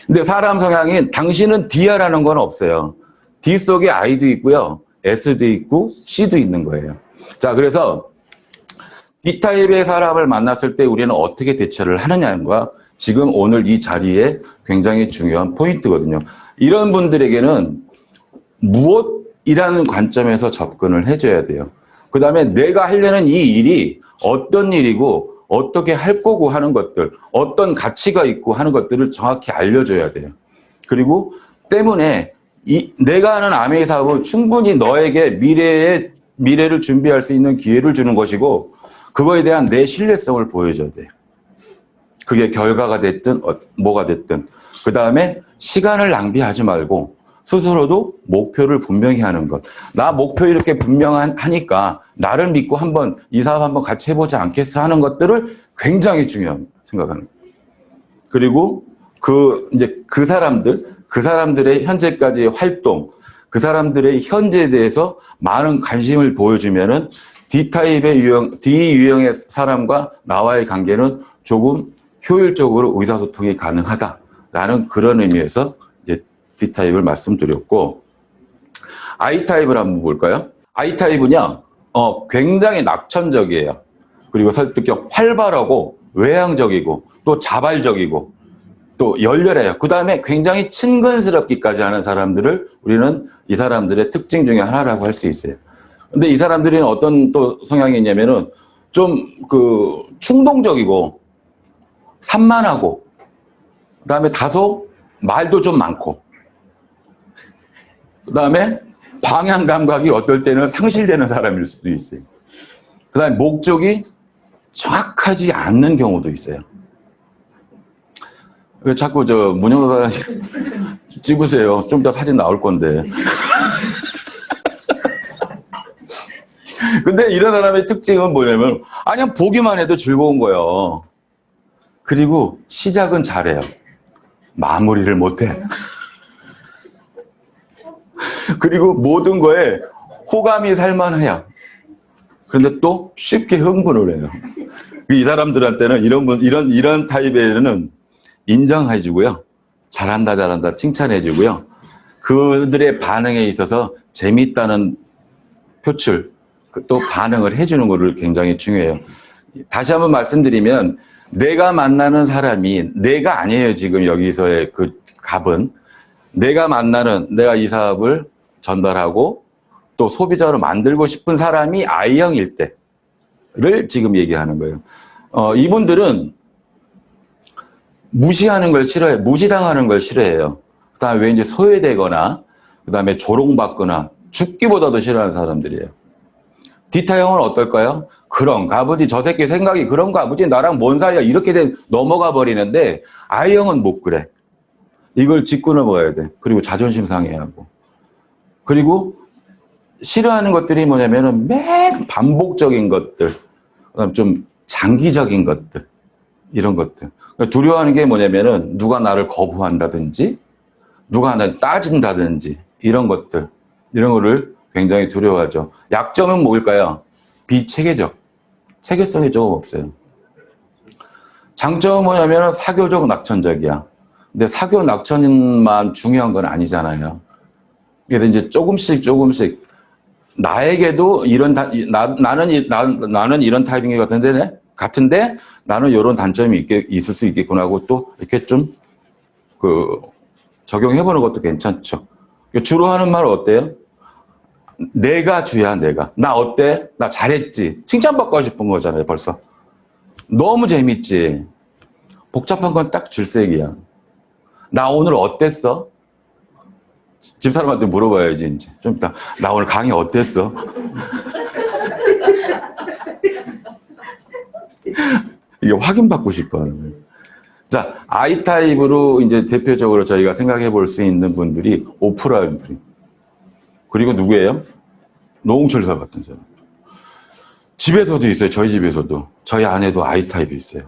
근데 사람 성향이 당신은 D야라는 건 없어요. D 속에 I도 있고요. S도 있고 C도 있는 거예요. 자, 그래서 D타입의 사람을 만났을 때 우리는 어떻게 대처를 하느냐가 지금 오늘 이 자리에 굉장히 중요한 포인트거든요. 이런 분들에게는 무엇이라는 관점에서 접근을 해줘야 돼요. 그 다음에 내가 하려는 이 일이 어떤 일이고 어떻게 할 거고 하는 것들, 어떤 가치가 있고 하는 것들을 정확히 알려줘야 돼요. 그리고 때문에 내가 하는 아메이 사업은 충분히 너에게 미래를 준비할 수 있는 기회를 주는 것이고 그거에 대한 내 신뢰성을 보여줘야 돼요. 그게 결과가 됐든 뭐가 됐든. 그 다음에 시간을 낭비하지 말고 스스로도 목표를 분명히 하는 것. 나 목표 이렇게 분명하니까 나를 믿고 한번 이 사업 한번 같이 해보지 않겠어 하는 것들을 굉장히 중요한 생각하는 거예요. 그리고 그 사람들의 현재까지의 활동, 그 사람들의 현재에 대해서 많은 관심을 보여주면은 D 유형의 사람과 나와의 관계는 조금 효율적으로 의사소통이 가능하다라는 그런 의미에서 이제 D타입을 말씀드렸고, I타입을 한번 볼까요? I타입은요, 굉장히 낙천적이에요. 그리고 설득력 활발하고 외향적이고 또 자발적이고 또 열렬해요. 그 다음에 굉장히 친근스럽기까지 하는 사람들을 우리는 이 사람들의 특징 중에 하나라고 할 수 있어요. 근데 이 사람들은 어떤 또 성향이 있냐면은 좀 충동적이고 산만하고 그다음에 다소 말도 좀 많고 그다음에 방향 감각이 어떨 때는 상실되는 사람일 수도 있어요. 그다음에 목적이 정확하지 않는 경우도 있어요. 왜 자꾸 문영사 찍으세요. 좀 이따 사진 나올 건데. 근데 이런 사람의 특징은 뭐냐면 그냥 보기만 해도 즐거운 거예요. 그리고 시작은 잘해요. 마무리를 못해. 그리고 모든 거에 호감이 살만해요. 그런데 또 쉽게 흥분을 해요. 이 사람들한테는 이런 타입에는 인정해주고요. 잘한다, 잘한다 칭찬해주고요. 그들의 반응에 있어서 재밌다는 표출, 또 반응을 해주는 것을 굉장히 중요해요. 다시 한번 말씀드리면 내가 만나는 사람이 내가 아니에요. 지금 여기서의 그 갑은 내가 이 사업을 전달하고 또 소비자로 만들고 싶은 사람이 I형일 때를 지금 얘기하는 거예요. 이분들은 무시하는 걸 싫어해요. 무시당하는 걸 싫어해요. 그 다음에 왠지 소외되거나 그 다음에 조롱받거나 죽기보다도 싫어하는 사람들이에요. D타형은 어떨까요? 그럼 가부지 저 새끼 생각이 그런 가부지 나랑 뭔 사이야 이렇게 넘어가 버리는데 I형은 못 그래. 이걸 짚고 넘어가야 돼. 그리고 자존심 상해하고. 그리고 싫어하는 것들이 뭐냐면은 맨 반복적인 것들, 그다음 좀 장기적인 것들, 이런 것들. 두려워하는 게 뭐냐면은 누가 나를 거부한다든지, 누가 나를 따진다든지 이런 것들, 이런 거를 굉장히 두려워하죠. 약점은 뭘까요? 비체계적, 체계성이 조금 없어요. 장점은 뭐냐면은 사교적 낙천적이야. 근데 사교 낙천만 중요한 건 아니잖아요. 그래서 이제 조금씩 나에게도 나는 이런 타입인 것 같은데 나는 이런 단점이 있을 수 있겠구나 하고 또 이렇게 좀 적용해보는 것도 괜찮죠. 주로 하는 말 어때요? 내가 주야, 내가. 나 어때? 나 잘했지. 칭찬받고 싶은 거잖아요, 벌써. 너무 재밌지. 복잡한 건 딱 질색이야. 나 오늘 어땠어? 집사람한테 물어봐야지, 이제. 좀 이따. 나 오늘 강의 어땠어? 이게 확인받고 싶어 하는 거예요. 자, I타입으로 이제 대표적으로 저희가 생각해 볼 수 있는 분들이 오프라 윈프리. 그리고 누구예요? 노홍철 같은 사람. 집에서도 있어요. 저희 집에서도. 저희 아내도 I타입이 있어요.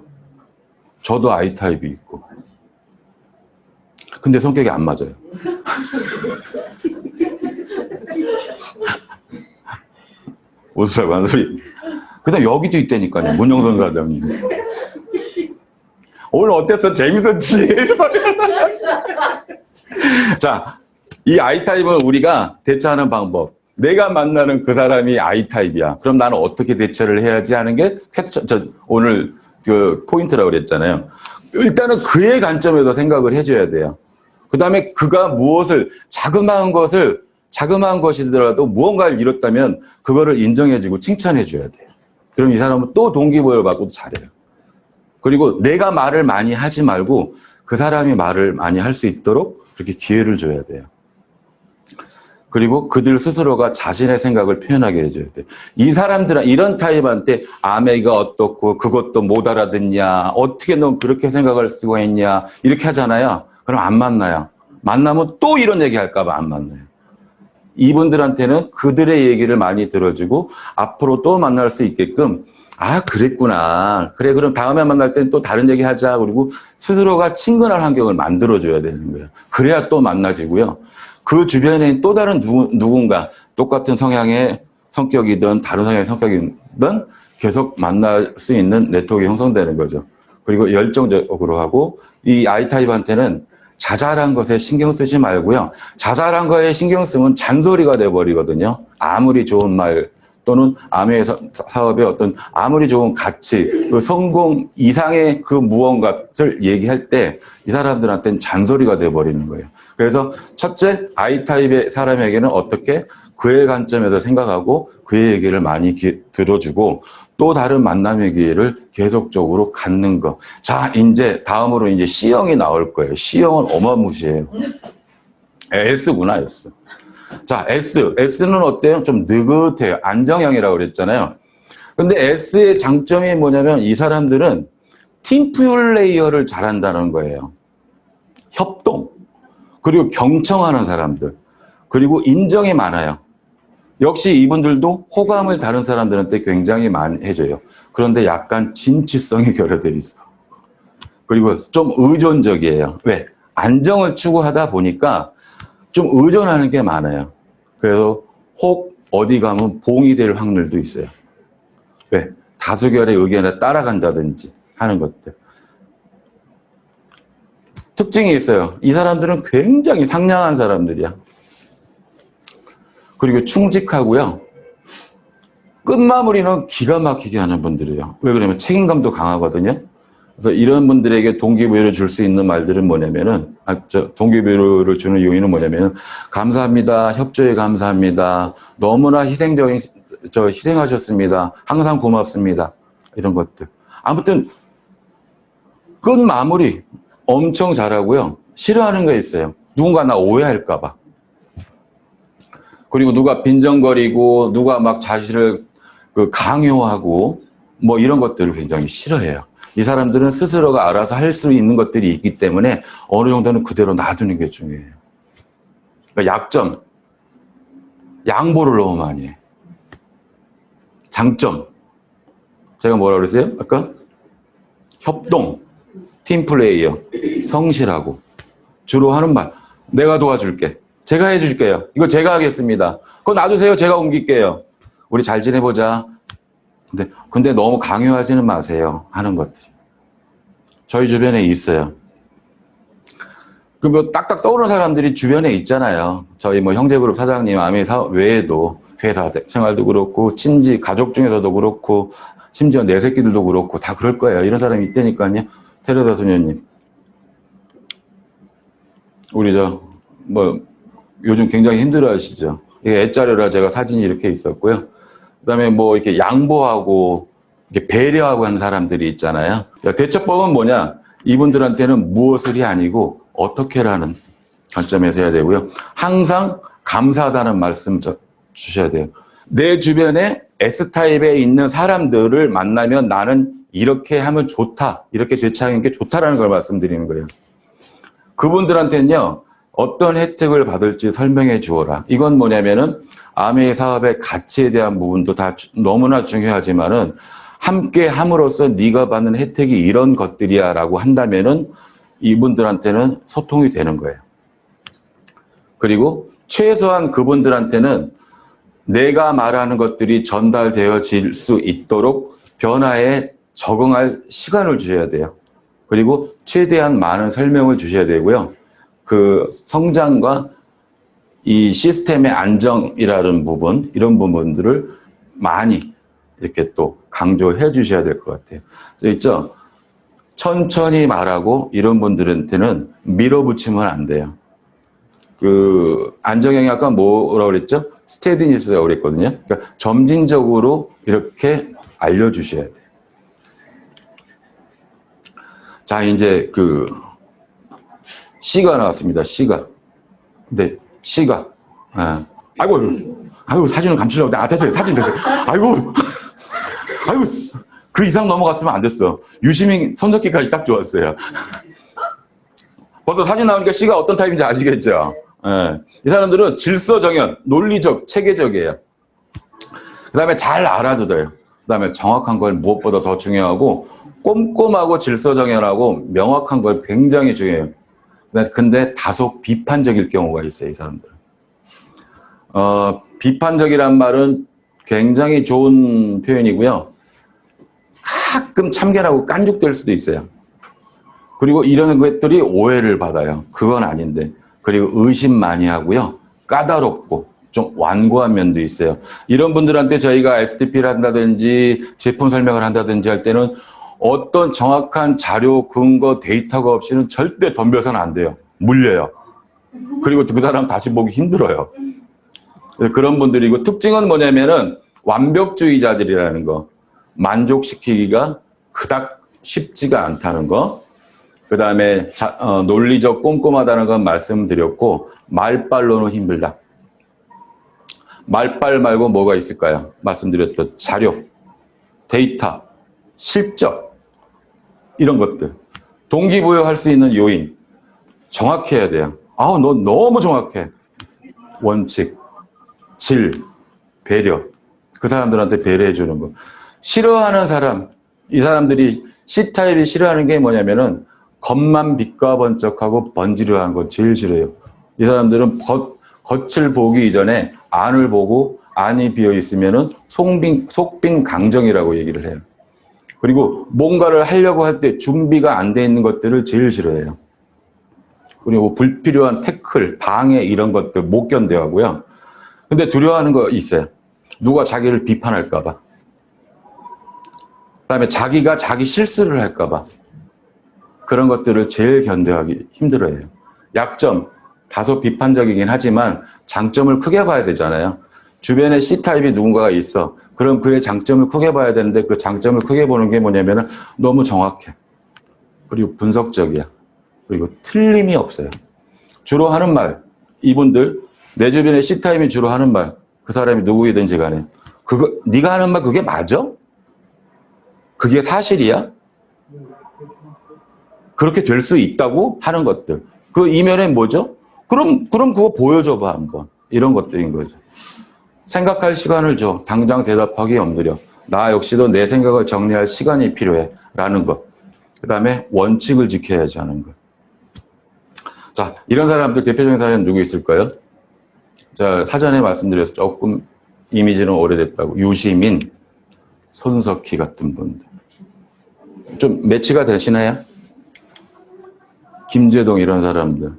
저도 I타입이 있고. 근데 성격이 안 맞아요. 웃으라고 하는 소리. 그 다음 여기도 있다니까요. 문영선 사장님. 오늘 어땠어? 재밌었지? 자, 이 I타입은 우리가 대처하는 방법. 내가 만나는 그 사람이 I타입이야. 그럼 나는 어떻게 대처를 해야지 하는 게 오늘 그 포인트라고 그랬잖아요. 일단은 그의 관점에서 생각을 해줘야 돼요. 그 다음에 그가 무엇을, 자그마한 것이더라도 무언가를 이뤘다면 그거를 인정해주고 칭찬해줘야 돼요. 그럼 이 사람은 또 동기부여를 받고 잘해요. 그리고 내가 말을 많이 하지 말고 그 사람이 말을 많이 할 수 있도록 그렇게 기회를 줘야 돼요. 그리고 그들 스스로가 자신의 생각을 표현하게 해줘야 돼요. 이 사람들은 이런 타입한테 아메이가 어떻고 그것도 못 알아듣냐, 어떻게 넌 그렇게 생각할 수가 있냐 이렇게 하잖아요. 그럼 안 만나요. 만나면 또 이런 얘기 할까 봐 안 만나요. 이분들한테는 그들의 얘기를 많이 들어주고 앞으로 또 만날 수 있게끔 아 그랬구나. 그래 그럼 다음에 만날 땐 또 다른 얘기 하자. 그리고 스스로가 친근한 환경을 만들어줘야 되는 거예요. 그래야 또 만나지고요. 그 주변에 또 다른 누군가 똑같은 성향의 성격이든 다른 성향의 성격이든 계속 만날 수 있는 네트워크가 형성되는 거죠. 그리고 열정적으로 하고 이 I타입한테는 자잘한 것에 신경 쓰지 말고요. 자잘한 거에 신경 쓰면 잔소리가 돼버리거든요. 아무리 좋은 말 또는 아메 사업의 어떤 아무리 좋은 가치, 그 성공 이상의 그 무언가를 얘기할 때 이 사람들한테는 잔소리가 돼버리는 거예요. 그래서 첫째, I타입의 사람에게는 어떻게 그의 관점에서 생각하고 그의 얘기를 많이 들어주고 또 다른 만남의 기회를 계속적으로 갖는 거. 자, 이제 다음으로 이제 C형이 나올 거예요. C형은 어마무시해요. S구나, S. 자, S는 어때요? 좀 느긋해요. 안정형이라고 그랬잖아요. 근데 S의 장점이 뭐냐면 이 사람들은 팀 플레이어를 잘한다는 거예요. 협동. 그리고 경청하는 사람들. 그리고 인정이 많아요. 역시 이분들도 호감을 다른 사람들한테 굉장히 많이 해줘요. 그런데 약간 진취성이 결여되어 있어. 그리고 좀 의존적이에요. 왜? 안정을 추구하다 보니까 좀 의존하는 게 많아요. 그래서 혹 어디 가면 봉이 될 확률도 있어요. 왜? 다수결의 의견에 따라간다든지 하는 것들. 특징이 있어요. 이 사람들은 굉장히 상냥한 사람들이야. 그리고 충직하고요. 끝마무리는 기가 막히게 하는 분들이에요. 왜 그러냐면 책임감도 강하거든요. 그래서 이런 분들에게 동기부여를 줄 수 있는 말들은 뭐냐면은, 동기부여를 주는 요인은 뭐냐면은, 감사합니다. 협조에 감사합니다. 너무나 희생하셨습니다. 항상 고맙습니다. 이런 것들. 아무튼, 끝마무리 엄청 잘하고요. 싫어하는 게 있어요. 누군가 나 오해할까봐. 그리고 누가 빈정거리고, 누가 막 자신을 강요하고, 뭐 이런 것들을 굉장히 싫어해요. 이 사람들은 스스로가 알아서 할 수 있는 것들이 있기 때문에 어느 정도는 그대로 놔두는 게 중요해요. 그러니까 약점, 양보를 너무 많이 해. 장점, 제가 뭐라 그랬어요? 아까? 협동, 팀플레이어, 성실하고. 주로 하는 말, 내가 도와줄게. 제가 해줄게요. 이거 제가 하겠습니다. 그거 놔두세요. 제가 옮길게요. 우리 잘 지내보자. 근데 너무 강요하지는 마세요. 하는 것들. 저희 주변에 있어요. 그 뭐 딱딱 떠오르는 사람들이 주변에 있잖아요. 저희 뭐 형제그룹 사장님, 아메사 외에도 회사 생활도 그렇고, 친지, 가족 중에서도 그렇고, 심지어 내 새끼들도 그렇고, 다 그럴 거예요. 이런 사람이 있다니까요. 테레사 소녀님. 우리 요즘 굉장히 힘들어 하시죠. 이게 애자료라 제가 사진이 이렇게 있었고요. 그 다음에 뭐 이렇게 양보하고 이렇게 배려하고 하는 사람들이 있잖아요. 대처법은 뭐냐? 이분들한테는 무엇을이 아니고 어떻게라는 관점에서 해야 되고요. 항상 감사하다는 말씀 주셔야 돼요. 내 주변에 S타입에 있는 사람들을 만나면 나는 이렇게 하면 좋다. 이렇게 대처하는 게 좋다라는 걸 말씀드리는 거예요. 그분들한테는요. 어떤 혜택을 받을지 설명해 주어라. 이건 뭐냐면은 아메이 사업의 가치에 대한 부분도 다 너무나 중요하지만은 함께 함으로써 네가 받는 혜택이 이런 것들이야 라고 한다면은 이분들한테는 소통이 되는 거예요. 그리고 최소한 그분들한테는 내가 말하는 것들이 전달되어질 수 있도록 변화에 적응할 시간을 주셔야 돼요. 그리고 최대한 많은 설명을 주셔야 되고요. 그 성장과 이 시스템의 안정이라는 부분, 이런 부분들을 많이 이렇게 또 강조해 주셔야 될 것 같아요. 있죠? 천천히 말하고 이런 분들한테는 밀어붙이면 안 돼요. 안정형이 아까 뭐라고 그랬죠? 스테디니스라고 그랬거든요. 그러니까 점진적으로 이렇게 알려주셔야 돼요. 자, 이제 C가 나왔습니다. C가. 네, C가. 아이고, 사진을 감추려고. 됐어요. 사진 됐어요. 아이고, 그 이상 넘어갔으면 안 됐어. 유시민 손석희까지 딱 좋았어요. 벌써 사진 나오니까 C가 어떤 타입인지 아시겠죠? 예. 이 사람들은 질서정연, 논리적, 체계적이에요. 그 다음에 잘 알아들어요. 그 다음에 정확한 걸 무엇보다 더 중요하고, 꼼꼼하고 질서정연하고 명확한 걸 굉장히 중요해요. 근데 다소 비판적일 경우가 있어요, 이 사람들은. 비판적이란 말은 굉장히 좋은 표현이고요. 가끔 참견하고 깐죽될 수도 있어요. 그리고 이런 것들이 오해를 받아요. 그건 아닌데. 그리고 의심 많이 하고요. 까다롭고 좀 완고한 면도 있어요. 이런 분들한테 저희가 STP를 한다든지 제품 설명을 한다든지 할 때는 어떤 정확한 자료, 근거, 데이터가 없이는 절대 덤벼서는 안 돼요. 물려요. 그리고 그 사람 다시 보기 힘들어요. 그런 분들이고, 특징은 뭐냐면은 완벽주의자들이라는 거. 만족시키기가 그닥 쉽지가 않다는 거. 그 다음에 논리적 꼼꼼하다는 건 말씀드렸고, 말빨로는 힘들다. 말빨 말고 뭐가 있을까요? 말씀드렸던 자료, 데이터, 실적, 이런 것들. 동기부여할 수 있는 요인, 정확해야 돼요. 너 너무 정확해. 원칙, 질, 배려. 그 사람들한테 배려해 주는 거. 싫어하는 사람, 이 사람들이 C타입이 싫어하는 게 뭐냐면은 겉만 빛과 번쩍하고 번지르한 거 제일 싫어요. 이 사람들은 겉을 보기 이전에 안을 보고 안이 비어 있으면은 속빈 강정이라고 얘기를 해요. 그리고 뭔가를 하려고 할 때 준비가 안 돼 있는 것들을 제일 싫어해요. 그리고 불필요한 태클, 방해 이런 것들 못 견뎌하고요. 근데 두려워하는 거 있어요. 누가 자기를 비판할까 봐. 그다음에 자기가 자기 실수를 할까 봐. 그런 것들을 제일 견뎌하기 힘들어해요. 약점, 다소 비판적이긴 하지만 장점을 크게 봐야 되잖아요. 주변에 C타입이 누군가가 있어. 그럼 그의 장점을 크게 봐야 되는데 그 장점을 크게 보는 게 뭐냐면 너무 정확해. 그리고 분석적이야. 그리고 틀림이 없어요. 주로 하는 말, 이분들, 내 주변에 C타입이 주로 하는 말, 그 사람이 누구이든지 간에 네가 하는 말 그게 맞아? 그게 사실이야? 그렇게 될 수 있다고 하는 것들. 그 이면에 뭐죠? 그럼 그거 보여줘봐 한번. 이런 것들인 거죠. 생각할 시간을 줘. 당장 대답하기 엎드려. 나 역시도 내 생각을 정리할 시간이 필요해. 라는 것. 그 다음에 원칙을 지켜야지 하는 것. 자, 이런 사람들 대표적인 사람은 누구 있을까요? 자, 사전에 말씀드려서 조금 이미지는 오래됐다고. 유시민, 손석희 같은 분들. 좀 매치가 되시나요? 김재동 이런 사람들.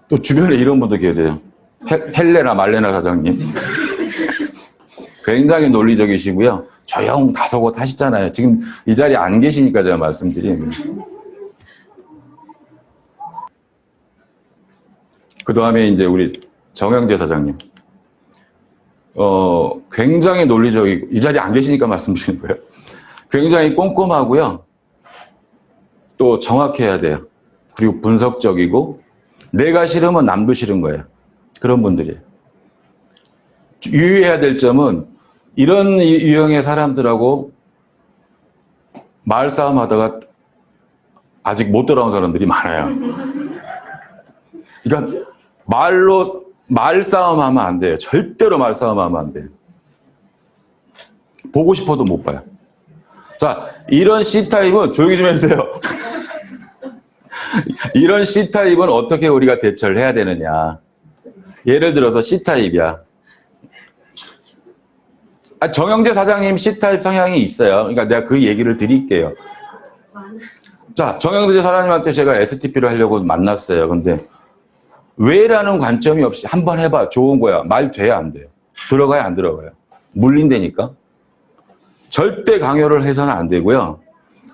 또 주변에 이런 분도 계세요. 헬레나 말레나 사장님. 굉장히 논리적이시고요. 조용 다소곳 하시잖아요. 지금 이 자리에 안 계시니까 제가 말씀드리는 거예요. 그 다음에 이제 우리 정영재 사장님. 굉장히 논리적이고, 이 자리에 안 계시니까 말씀드리는 거예요. 굉장히 꼼꼼하고요. 또 정확해야 돼요. 그리고 분석적이고, 내가 싫으면 남도 싫은 거예요. 그런 분들이에요. 유의해야 될 점은 이런 유형의 사람들하고 말싸움 하다가 아직 못 돌아온 사람들이 많아요. 그러니까 말싸움 하면 안 돼요. 절대로 말싸움 하면 안 돼요. 보고 싶어도 못 봐요. 자, 이런 C타입은 조용히 좀 해주세요. 이런 C타입은 어떻게 우리가 대처를 해야 되느냐. 예를 들어서 C타입이야. 정영재 사장님 C타입 성향이 있어요. 그러니까 내가 그 얘기를 드릴게요. 자, 정영재 사장님한테 제가 STP를 하려고 만났어요. 근데 왜라는 관점이 없이 한번 해봐. 좋은 거야. 말 돼야 안 돼요. 들어가야 안 들어가요. 물린다니까. 절대 강요를 해서는 안 되고요.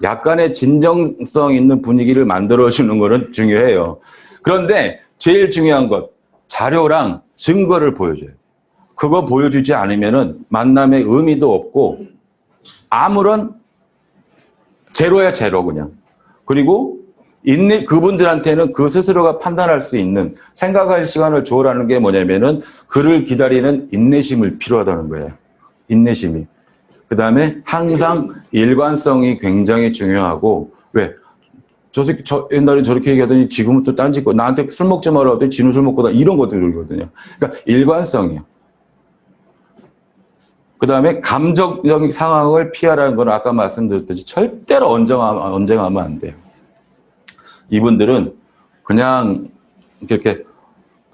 약간의 진정성 있는 분위기를 만들어주는 거는 중요해요. 그런데 제일 중요한 것, 자료랑 증거를 보여줘야 돼요. 그거 보여주지 않으면은 만남의 의미도 없고 아무런 제로야 제로 그냥. 그리고 그분들한테는 그 스스로가 판단할 수 있는 생각할 시간을 줘라는 게 뭐냐면은 그를 기다리는 인내심을 필요하다는 거예요. 인내심이. 그 다음에 항상 일관성이 굉장히 중요하고, 왜? 저 옛날에 저렇게 얘기하더니 지금은 또 딴짓거 나한테 술 먹지 마라 하더니 지는 술 먹고 다 이런 것들이거든요. 그러니까 일관성이요. 그 다음에 감정적인 상황을 피하라는 건 아까 말씀드렸듯이 절대로 언쟁하면 안 돼요. 이분들은 그냥 이렇게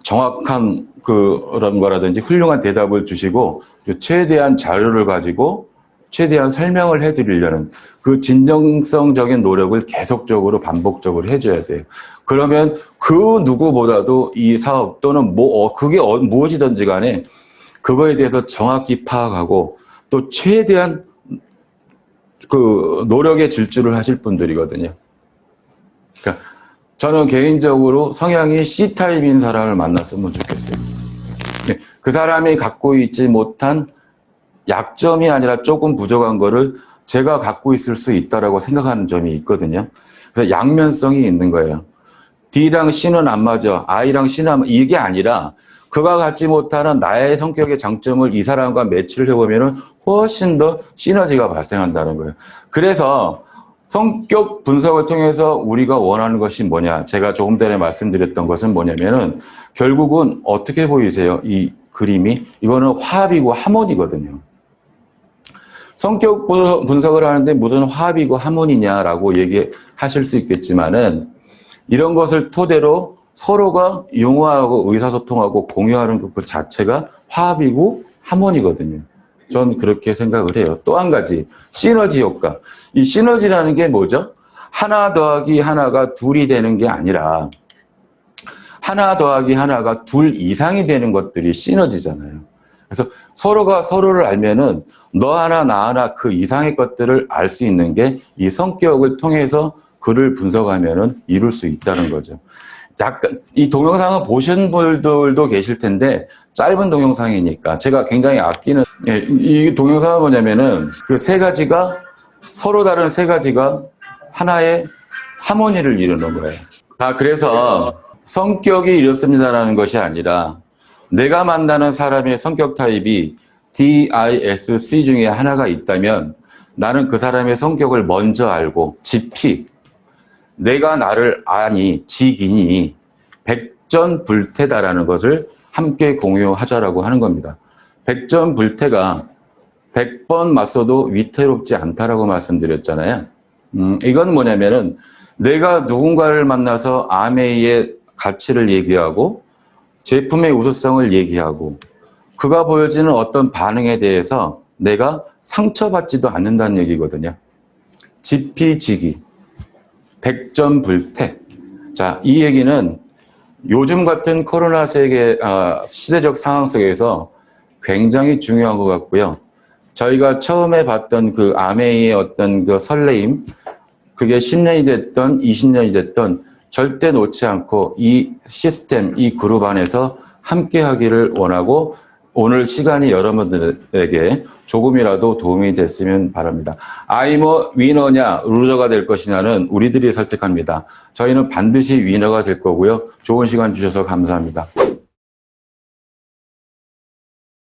정확한 그런 거라든지 훌륭한 대답을 주시고 최대한 자료를 가지고 최대한 설명을 해드리려는 그 진정성적인 노력을 계속적으로 반복적으로 해줘야 돼요. 그러면 그 누구보다도 이 사업 또는 그게 무엇이든지 간에 그거에 대해서 정확히 파악하고 또 최대한 그 노력의 질주를 하실 분들이거든요. 그러니까 저는 개인적으로 성향이 C타입인 사람을 만났으면 좋겠어요. 그 사람이 갖고 있지 못한 약점이 아니라 조금 부족한 거를 제가 갖고 있을 수 있다라고 생각하는 점이 있거든요. 그래서 양면성이 있는 거예요. D랑 C는 안 맞아. I랑 C는 안 맞아. 이게 아니라 그가 갖지 못하는 나의 성격의 장점을 이 사람과 매치를 해보면 훨씬 더 시너지가 발생한다는 거예요. 그래서 성격 분석을 통해서 우리가 원하는 것이 뭐냐. 제가 조금 전에 말씀드렸던 것은 뭐냐면은 결국은 어떻게 보이세요? 이 그림이. 이거는 화합이고 하모니거든요. 성격 분석을 하는데 무슨 화합이고 하모니냐라고 얘기하실 수 있겠지만은 이런 것을 토대로 서로가 융화하고 의사소통하고 공유하는 그 자체가 화합이고 하모니거든요. 전 그렇게 생각을 해요. 또 한 가지, 시너지 효과. 이 시너지라는 게 뭐죠? 하나 더하기 하나가 둘이 되는 게 아니라 하나 더하기 하나가 둘 이상이 되는 것들이 시너지잖아요. 그래서 서로가 서로를 알면은 너 하나 나 하나 그 이상의 것들을 알 수 있는 게 이 성격을 통해서 글을 분석하면은 이룰 수 있다는 거죠. 약간 이 동영상을 보신 분들도 계실 텐데 짧은 동영상이니까 제가 굉장히 아끼는 이 동영상은 뭐냐면은 그 세 가지가 서로 다른 세 가지가 하나의 하모니를 이루는 거예요. 그래서 성격이 이렇습니다라는 것이 아니라 내가 만나는 사람의 성격 타입이 DISC 중에 하나가 있다면 나는 그 사람의 성격을 먼저 알고 지피 내가 나를 아니 지기니 백전불태다라는 것을 함께 공유하자라고 하는 겁니다. 백전불태가 100번 맞서도 위태롭지 않다라고 말씀드렸잖아요. 이건 뭐냐면은 내가 누군가를 만나서 아메이의 가치를 얘기하고 제품의 우수성을 얘기하고 그가 보여지는 어떤 반응에 대해서 내가 상처받지도 않는다는 얘기거든요. 지피지기, 백전불태. 자, 이 얘기는 요즘 같은 코로나 세계 시대적 상황 속에서 굉장히 중요한 것 같고요. 저희가 처음에 봤던 그 아메이의 어떤 그 설레임, 그게 10년이 됐던 20년이 됐던 절대 놓지 않고 이 시스템, 이 그룹 안에서 함께 하기를 원하고 오늘 시간이 여러분들에게 조금이라도 도움이 됐으면 바랍니다. 아이머 위너냐 루저가 될 것이냐는 우리들이 선택합니다. 저희는 반드시 위너가 될 거고요. 좋은 시간 주셔서 감사합니다.